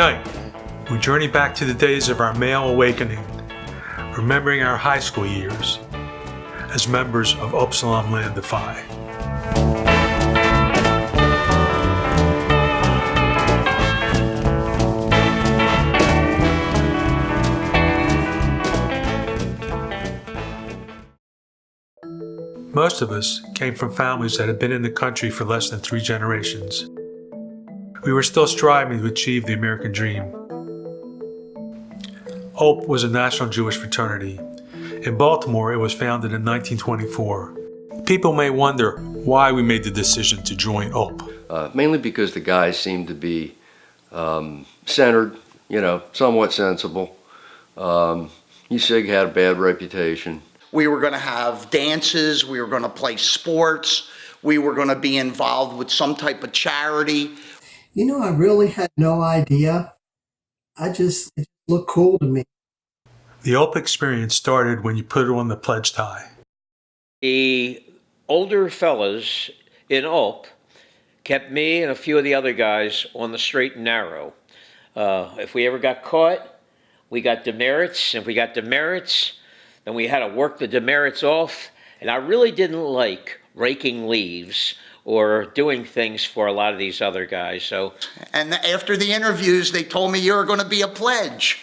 Tonight, we journey back to the days of our male awakening, remembering our high school years as members of Upsilon Lambda Phi. Most of us came from families that had been in the country for less than 3 generations. We were still striving to achieve the American dream. ULP was a national Jewish fraternity. In Baltimore, it was founded in 1924. People may wonder why we made the decision to join ULP. Mainly because the guys seemed to be centered, somewhat sensible. USIG had a bad reputation. We were going to have dances, we were going to play sports, we were going to be involved with some type of charity. I really had no idea. It looked cool to me. The ULP experience started when you put on the pledge tie. The older fellas in ULP kept me and a few of the other guys on the straight and narrow. If we ever got caught, we got demerits. If we got demerits, then we had to work the demerits off. And I really didn't like raking leaves or doing things for a lot of these other guys. And after the interviews, they told me you were going to be a pledge.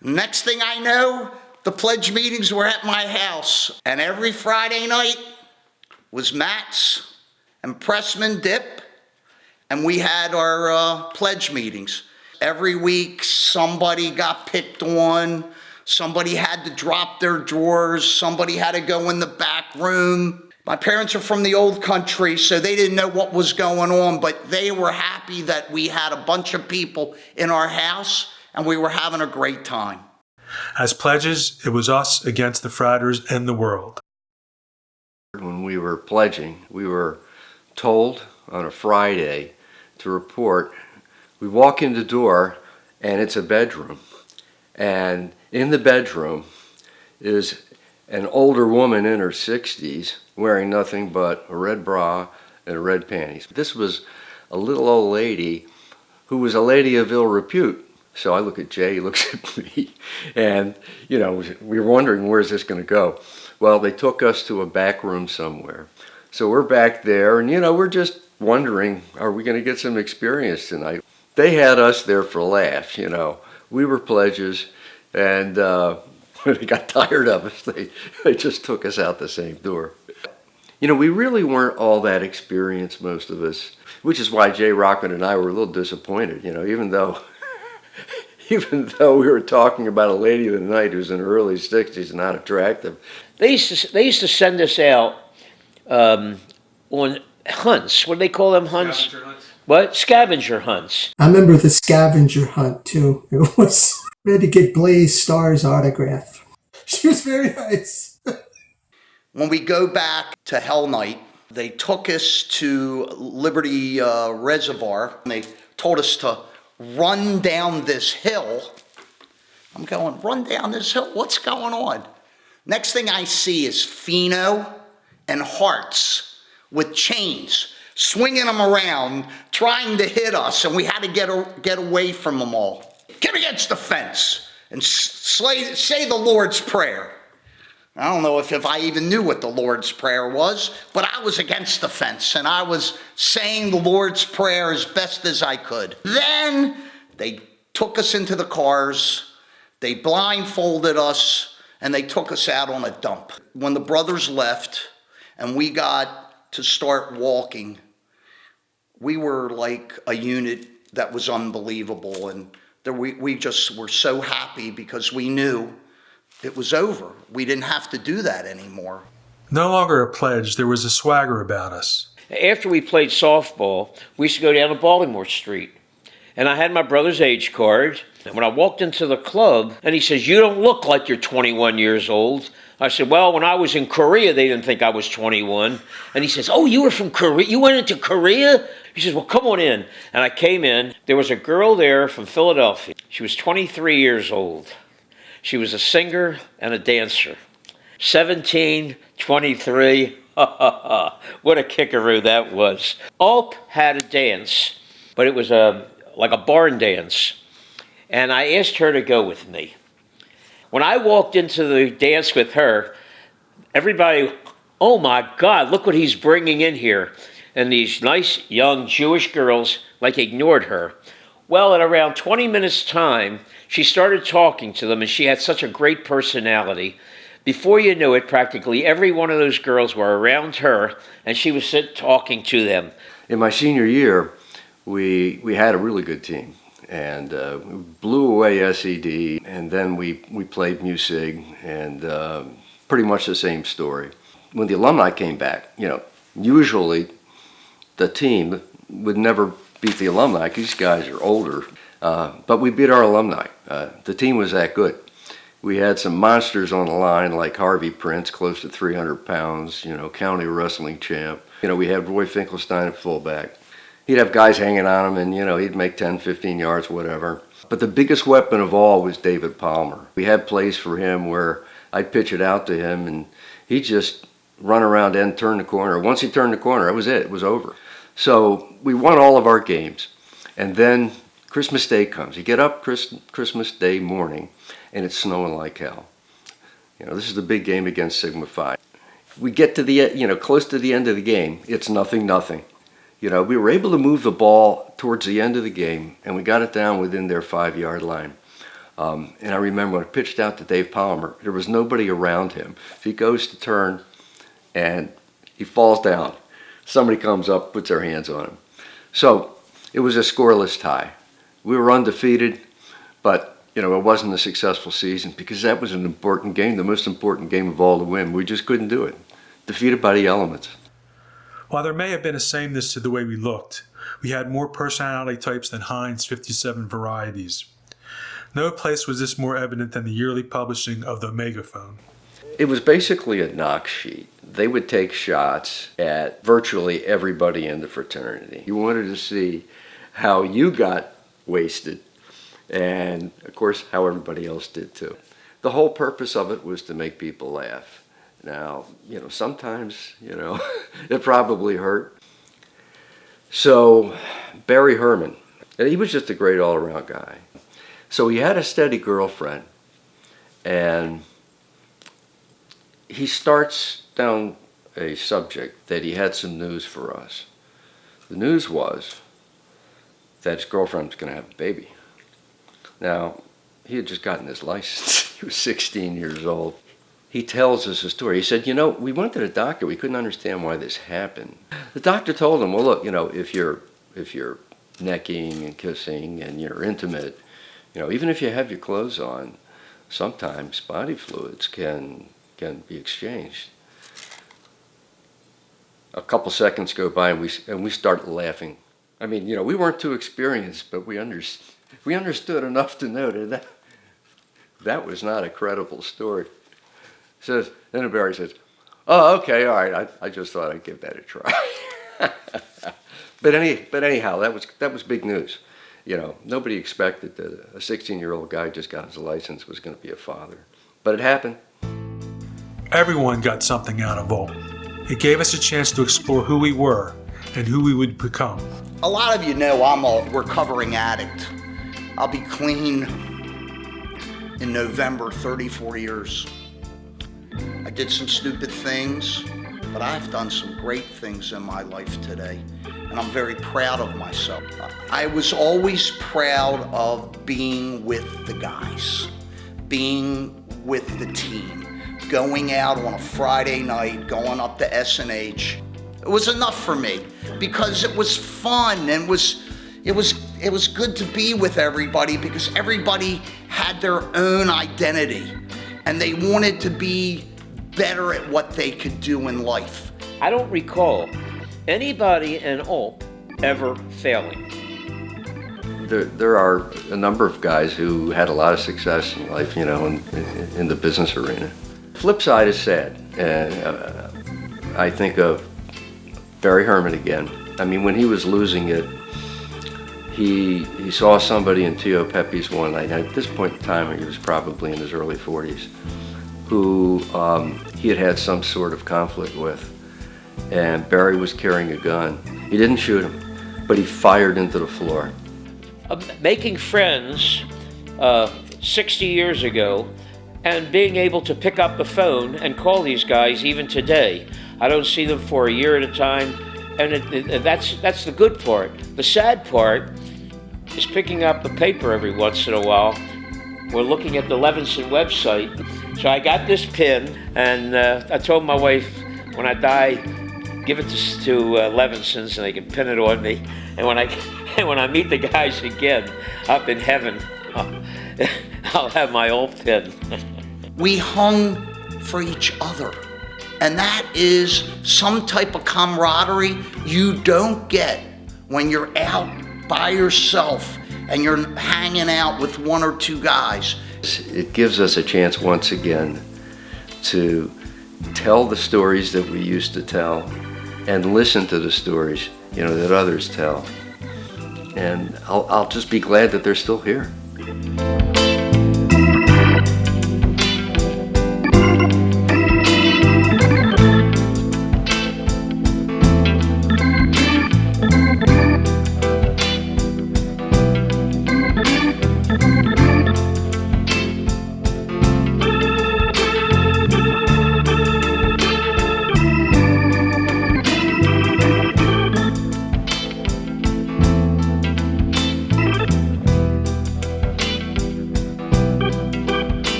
Next thing I know, the pledge meetings were at my house. And every Friday night was Matt's and Pressman Dip. And we had our pledge meetings. Every week, somebody got picked on. Somebody had to drop their drawers. Somebody had to go in the back room. My parents are from the old country, so they didn't know what was going on, but they were happy that we had a bunch of people in our house, and we were having a great time. As pledges, it was us against the Fratters and the world. When we were pledging, we were told on a Friday to report. We walk in the door, and it's a bedroom. And in the bedroom is an older woman in her 60s wearing nothing but a red bra and red panties. This was a little old lady who was a lady of ill repute. So I look at Jay, he looks at me, and we were wondering, where's this going to go? Well, they took us to a back room somewhere. So we're back there, and we're just wondering, are we going to get some experience tonight? They had us there for laughs, We were pledges, and when they got tired of us, they just took us out the same door. We really weren't all that experienced, most of us, which is why Jay Rockman and I were a little disappointed, even though we were talking about a lady of the night who's in her early 60s and not attractive. They used to send us out on hunts. What do they call them hunts? Scavenger hunts. What? Scavenger hunts. I remember the scavenger hunt, too. We had to get Blaze Starr's autograph. She was very nice. When we go back to Hell Night, they took us to Liberty Reservoir, and they told us to run down this hill. I'm going, run down this hill? What's going on? Next thing I see is Fino and Hearts with chains, swinging them around, trying to hit us, and we had to get away from them all. Get against the fence and say the Lord's Prayer. I don't know if I even knew what the Lord's Prayer was, but I was against the fence, and I was saying the Lord's Prayer as best as I could. Then they took us into the cars, they blindfolded us, and they took us out on a dump. When the brothers left and we got to start walking, we were like a unit that was unbelievable, and we just were so happy because we knew it was over. We didn't have to do that anymore. No longer a pledge, there was a swagger about us. After we played softball, we used to go down to Baltimore Street. And I had my brother's age card. And when I walked into the club, and he says, "You don't look like you're 21 years old." I said, "Well, when I was in Korea, they didn't think I was 21. And he says, "Oh, you were from Korea? You went into Korea?" He says, "Well, come on in." And I came in. There was a girl there from Philadelphia. She was 23 years old. She was a singer and a dancer. 17, 23. What a kickaroo that was. ULP had a dance, but it was like a barn dance. and I asked her to go with me. When I walked into the dance with her, everybody, oh my God, look what he's bringing in here. And these nice young Jewish girls ignored her. Well, in around 20 minutes time, she started talking to them, and she had such a great personality. Before you knew it, practically every one of those girls were around her, and she was talking to them. In my senior year, we had a really good team, and we blew away SED, and then we played Musig, and pretty much the same story. When the alumni came back, usually the team would never beat the alumni because these guys are older, but we beat our alumni. The team was that good. We had some monsters on the line like Harvey Prince, close to 300 pounds, county wrestling champ. We had Roy Finkelstein at fullback. He'd have guys hanging on him, and he'd make 10, 15 yards, whatever. But the biggest weapon of all was David Palmer. We had plays for him where I'd pitch it out to him, and he'd just run around and turn the corner. Once he turned the corner, that was it. It was over. So we won all of our games, and then Christmas Day comes. You get up Christmas Day morning, and it's snowing like hell. This is the big game against Sigma Phi. We get to the close to the end of the game. It's 0-0. We were able to move the ball towards the end of the game, and we got it down within their 5-yard line. And I remember when I pitched out to Dave Palmer, there was nobody around him. He goes to turn, and he falls down. Somebody comes up, puts their hands on him. So it was a scoreless tie. We were undefeated, but it wasn't a successful season because that was an important game, the most important game of all to win. We just couldn't do it. Defeated by the elements. While there may have been a sameness to the way we looked, we had more personality types than Heinz 57 varieties. No place was this more evident than the yearly publishing of the Megaphone. It was basically a knock sheet. They would take shots at virtually everybody in the fraternity. You wanted to see how you got wasted and, of course, how everybody else did too. The whole purpose of it was to make people laugh. Now, sometimes, it probably hurt. So, Barry Herman, he was just a great all-around guy. So he had a steady girlfriend, and he starts down a subject that he had some news for us. The news was that his girlfriend was going to have a baby. Now, he had just gotten his license. He was 16 years old. He tells us a story. He said, we went to the doctor. We couldn't understand why this happened. The doctor told him, well, look, if you're necking and kissing and you're intimate, even if you have your clothes on, sometimes body fluids can be exchanged. A couple seconds go by and we start laughing. I mean, we weren't too experienced, but we understood enough to know that was not a credible story. Then Barry says, oh, okay, all right, I just thought I'd give that a try. But anyhow, that was big news. Nobody expected that a 16-year-old guy just got his license was going to be a father. But it happened. Everyone got something out of ULP. It gave us a chance to explore who we were and who we would become. A lot of you know I'm a recovering addict. I'll be clean in November, 34 years. I did some stupid things, but I've done some great things in my life today, and I'm very proud of myself. I was always proud of being with the guys, being with the team, going out on a Friday night, going up to S&H. It was enough for me because it was fun and it was good to be with everybody because everybody had their own identity and they wanted to be better at what they could do in life. I don't recall anybody in ULP ever failing. There are a number of guys who had a lot of success in life, in the business arena. Flip side is sad. I think of Barry Herman again. I mean, when he was losing it, he saw somebody in Tio Pepe's one night. At this point in time, he was probably in his early 40s, who he had some sort of conflict with. And Barry was carrying a gun. He didn't shoot him, but he fired into the floor. Making friends 60 years ago, and being able to pick up the phone and call these guys even today. I don't see them for a year at a time, and that's the good part. The sad part is picking up the paper every once in a while. We're looking at the Levinson website. So I got this pin, and I told my wife, when I die, give it to Levinson's and they can pin it on me. And when I meet the guys again up in heaven, I'll have my old pin. We hung for each other. And that is some type of camaraderie you don't get when you're out by yourself and you're hanging out with one or two guys. It gives us a chance once again to tell the stories that we used to tell and listen to the stories, that others tell. And I'll just be glad that they're still here.